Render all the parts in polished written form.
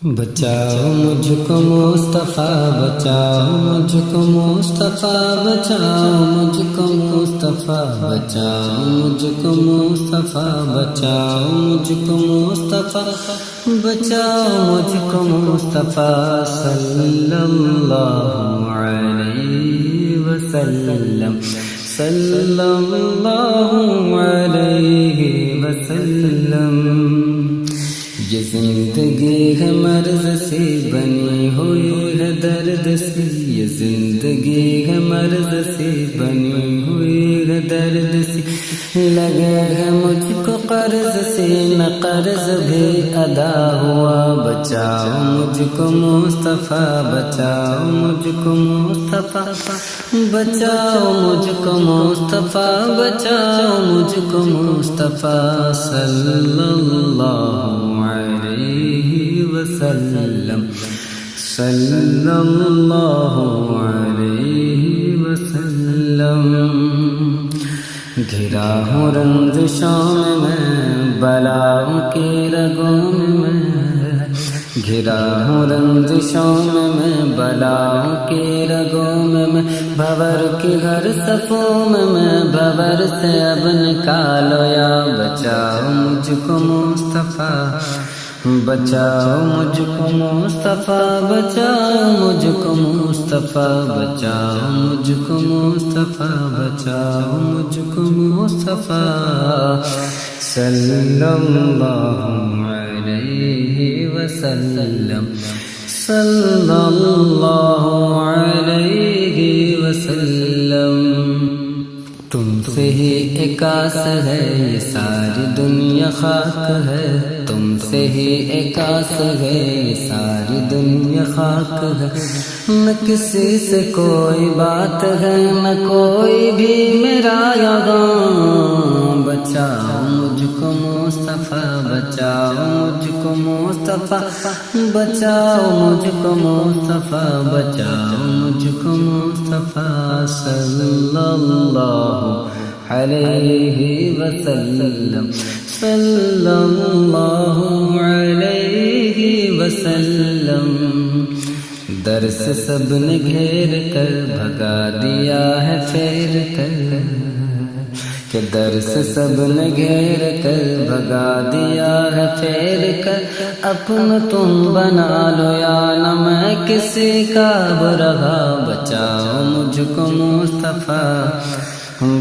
بچاؤ مجھ کو مصطفیٰ، بچاؤ مجھ کو مصطفیٰ، بچاؤ مجھ کو مصطفیٰ، بچاؤ مجھ کو مصطفیٰ، بچاؤ مجھ کو مصطفیٰ، بچاؤ مجھ کو مصطفیٰ صلی اللہ علیہ وسلم، صلی اللہ علیہ وسلم۔ یہ زندگی ہے مرض سے بنی ہوئی ہے درد سے، یہ زندگی ہے مرض سے بنی ہوئی ہے درد سے، لگے ہے مجھ کو قرض سے نہ قرض بھی ادا ہوا۔ بچاؤ مجھ کو مصطفیٰ، بچاؤ مجھ کو مصطفیٰ، بچاؤ مجھ کو مصطفیٰ، بچاؤ مجھ کو مصطفیٰ صلی اللہ علیہ وسلم، صلی اللہ علیہ وسلم۔ گھرا ہوں رنجشوں میں بلاؤں کی رگوں میں، گھرا ہوں رنجشوں میں بلاؤں کی رگوں میں، بھور کی ہر صفوں میں بھور سے اب نکالو یا بچاؤ مجھ کو مصطفیٰ، بچاؤ مجھ کو مصطفیٰ، بچاؤ مجھ کو مصطفیٰ، بچاؤ مجھ کو مصطفیٰ، بچاؤ مجھ کو مصطفیٰ صلی اللہ علیہ وسلم، صلی اللہ علیہ وسلم۔ تم سے ہی ایک آس ہے یہ ساری دنیا خاک ہے، تم سے ہی ایک آس ہے یہ ساری دنیا خاک ہے، نہ کسی سے کوئی بات ہے نہ کوئی بھی میرا یہاں۔ بچاؤ مجھ کو مصطفیٰ، بچاؤ مجھ کو مصطفیٰ، بچاؤ مجھ کو مصطفیٰ، بچاؤ مجھ کو مصطفیٰ صلی اللہ علیہ وسلم، صلی اللہ علیہ وسلم۔ در سے سب نے گھیر کر بھگا دیا ہے پھیر کر، کہ در سے سب نے گھیر کر بھگا دیا ہے پھیر کر، اپنا تم بنا لو یا نہ میں کسی کا برہا۔ بچاؤ مجھ کو مصطفیٰ،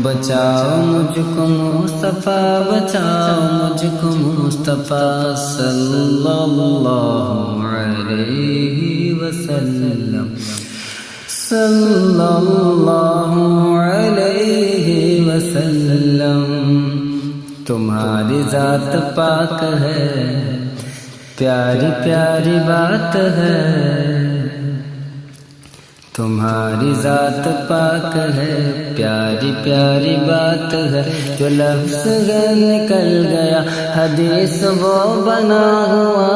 بچاؤ مجھ کو مصطفیٰ، بچاؤ مجھ کو مصطفیٰ صلی اللہ علیہ وسلم، صلی اللہ علیہ وسلم۔ تمہاری ذات پاک ہے، پیاری پیاری بات ہے، تمہاری ذات پاک ہے، پیاری پیاری بات ہے، جو لفظ نکل گیا حدیث وہ بنا ہوا۔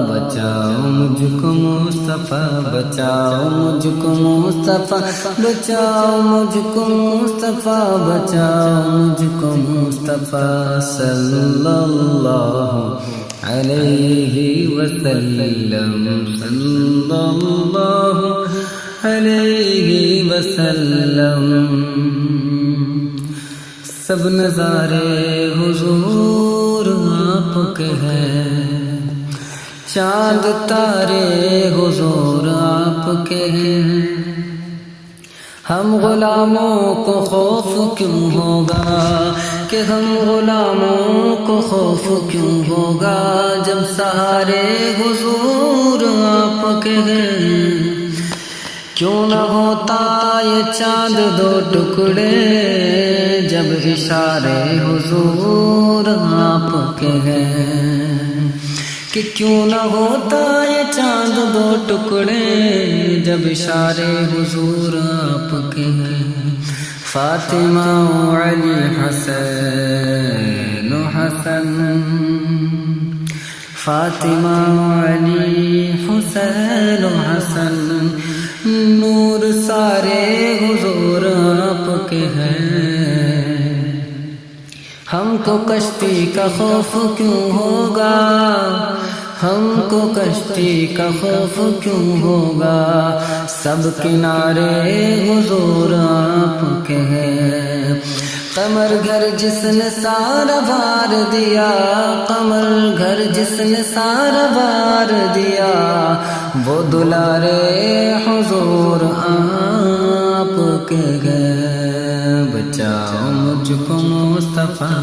بچاؤ مجھ کو مصطفیٰ، بچاؤ مجھ کو مصطفیٰ، بچاؤ مجھ کو مصطفیٰ، بچاؤ مجھ کو مصطفیٰ صلی اللہ علیہ وسلم، صلی اللہ علیہ وسلم۔ سب نظارے حضور آپ کے ہیں، چاند تارے حضور آپ کے ہیں، ہم غلاموں کو خوف کیوں ہوگا، کہ ہم غلاموں کو خوف کیوں ہوگا، جب سہارے حضور آپ کے ہیں۔ کیوں نہ ہوتا یہ چاند دو ٹکڑے، جب اشارے حضور آپ کے ہیں، کہ کیوں نہ ہوتا یہ چاند دو ٹکڑے، جب اشارے حضور آپ کے ہیں۔ فاطمہ و علی حسین و حسن، فاطمہ و علی حسین و حسن، نور سارے حضور آپ کے ہیں۔ ہم کو کشتی کا خوف کیوں ہوگا، ہم کو کشتی کا خوف کیوں ہوگا، سب کنارے حضور آپ کے ہیں۔ قمر گھر جس نے سارا بار دیا، قمر گھر جس نے سارا بار دیا، وہ دلارے حضور آپ کے ہیں۔ بچاؤ مجھ کو مصطفیٰ،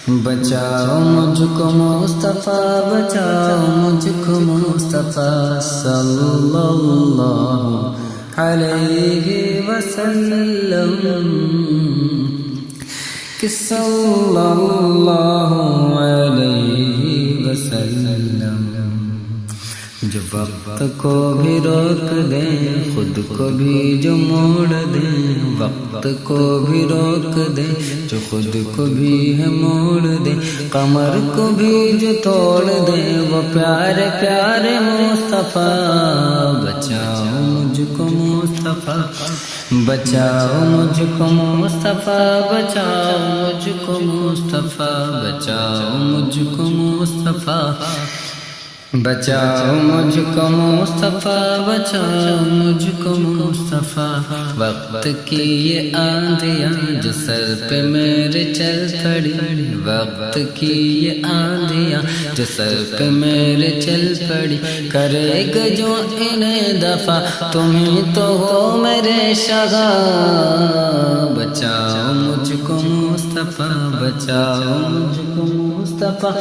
بچاؤ مجھ کو مصطفیٰ، بچاؤ مجھ کو مصطفیٰ صلی اللہ علیہ وسلم، کہ صلی اللہ علیہ وسلم۔ جو وقت کو بھی روک دیں، خود کو بھی جو موڑ دیں، وقت کو بھی روک دیں، جو خود کو بھی ہے موڑ دیں، قمر کو بھی جو توڑ دیں، وہ پیارے پیارے مصطفیٰ۔ بچاؤ مجھ کو مصطفیٰ، بچاؤ مجھ کو مصطفیٰ، بچاؤ مجھ کو مصطفیٰ، بچاؤ مجھ کو مصطفیٰ، بچاؤ مجھ کو مصطفیٰ، بچاؤ مجھ کو مصطفیٰ۔ وقت کی یہ آندھیاں جو سر پہ میرے چل پڑی، وقت کی یہ آندھیاں جو سر پہ میرے چل پڑی، کرے گا جو انہیں دفع، تم ہی تو ہو میرے شگا۔ بچاؤ مجھ کو مصطفیٰ، بچاؤ مجھ کو مصطفیٰ،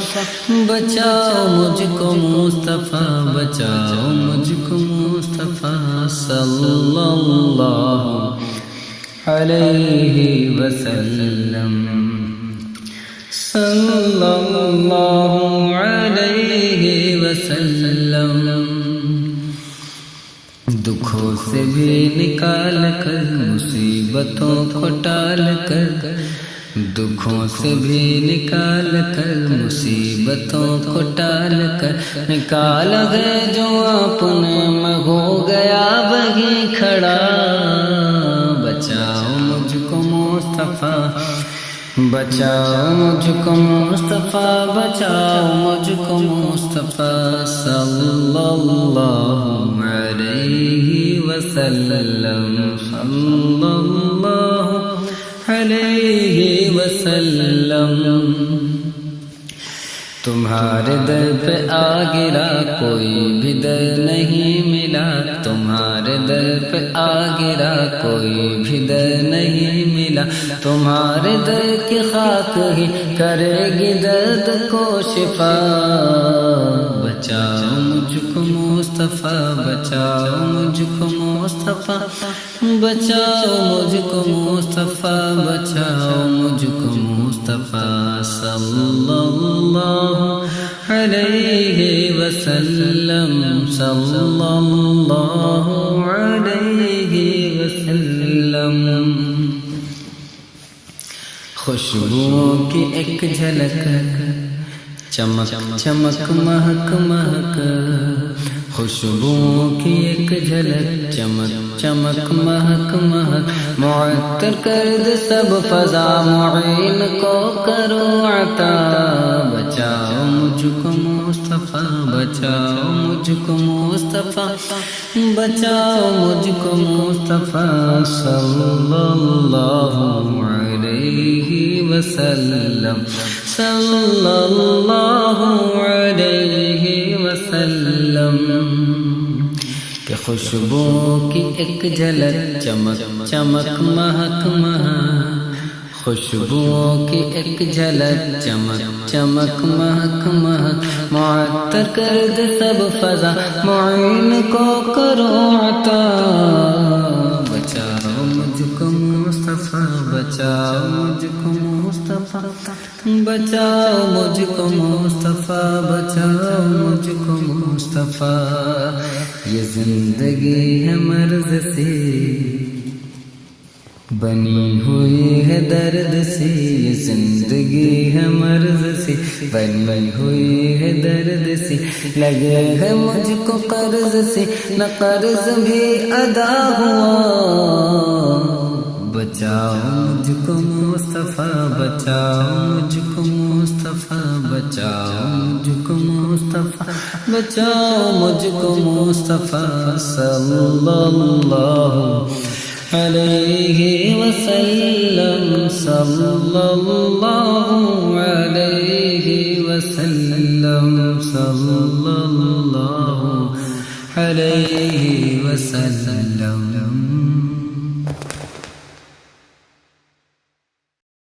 بچاؤ مجھ کو مصطفیٰ، بچاؤ مجھ کو مصطفیٰ صلی اللہ علیہ وسلم، صلی اللہ علیہ وسلم۔ دکھوں سے بھی نکال کر، مصیبتوں کو ٹال کر، دکھوں سے بھی نکال کر، مصیبتوں کو ٹال کر، نکال گئے جو اپنے میں ہو گیا وہیں کھڑا۔ بچاؤ مجھ کو مصطفیٰ، بچاؤ مجھ کو مصطفیٰ، بچاؤ مجھ کو مصطفیٰ صلی اللہ علیہ وسلم، صلی اللہ علیہ وسلم۔ تمہارے در پہ آ گرا، کوئی بھی در نہیں ملا، تمہارے در پہ آ گرا، کوئی بھی در نہیں ملا، تمہارے در کی خاک ہی کرے گی درد کو شفا۔ بچاؤ مجھ کو مصطفیٰ، بچاؤ مجھ کو مصطفیٰ، بچاؤ مجھ کو مصطفیٰ، بچاؤ مجھ کو مصطفیٰ صلی اللہ علیہ وسلم، صلی اللہ علیہ وسلم۔ خوشبوؤں کی ایک جھلک، چمک چمک مہک مہک، خوشبوؤں کی ایک جھلک، چمک چمک مہک مہک، معطر کر دے سب فضا، معین کو کرو عطا۔ بچاؤ مجھ کو مصطفیٰ، بچاؤ مجھ کو مصطفیٰ، بچاؤ مجھ کو مصطفیٰ صلی اللہ علیہ وسلم، صلی اللہ علیہ وسلم۔ کہ خوشبو کی ایک جھلک، چمک چمک مہک مہک، خوشبو کی ایک جھلک، چمک چمک مہک مہک، معطر کر دے سب فضا، معین کو کرو عطا۔ بچاؤ مجھ کو مصطفیٰ، بچاؤ مجھ کو مصطفیٰ، بچاؤ مجھ کو مصطفیٰ، بچاؤ مجھ کو مصطفیٰ۔ یہ زندگی ہے مرض سے بنی ہوئی ہے درد سے، یہ زندگی ہے مرض سے بنی ہوئی ہے درد سے، لگے ہے مجھ کو قرض سے، نہ قرض بھی ادا ہوا۔ بچاؤ مجھ کو مصطفیٰ، بچاؤ مجھ کو مصطفیٰ، بچاؤ مجھ کو مصطفیٰ بچاؤ مجھ کو مصطفیٰ صلی اللہ علیہ وسلم صلی اللہ علیہ وسلم صلی اللہ علیہ وسلم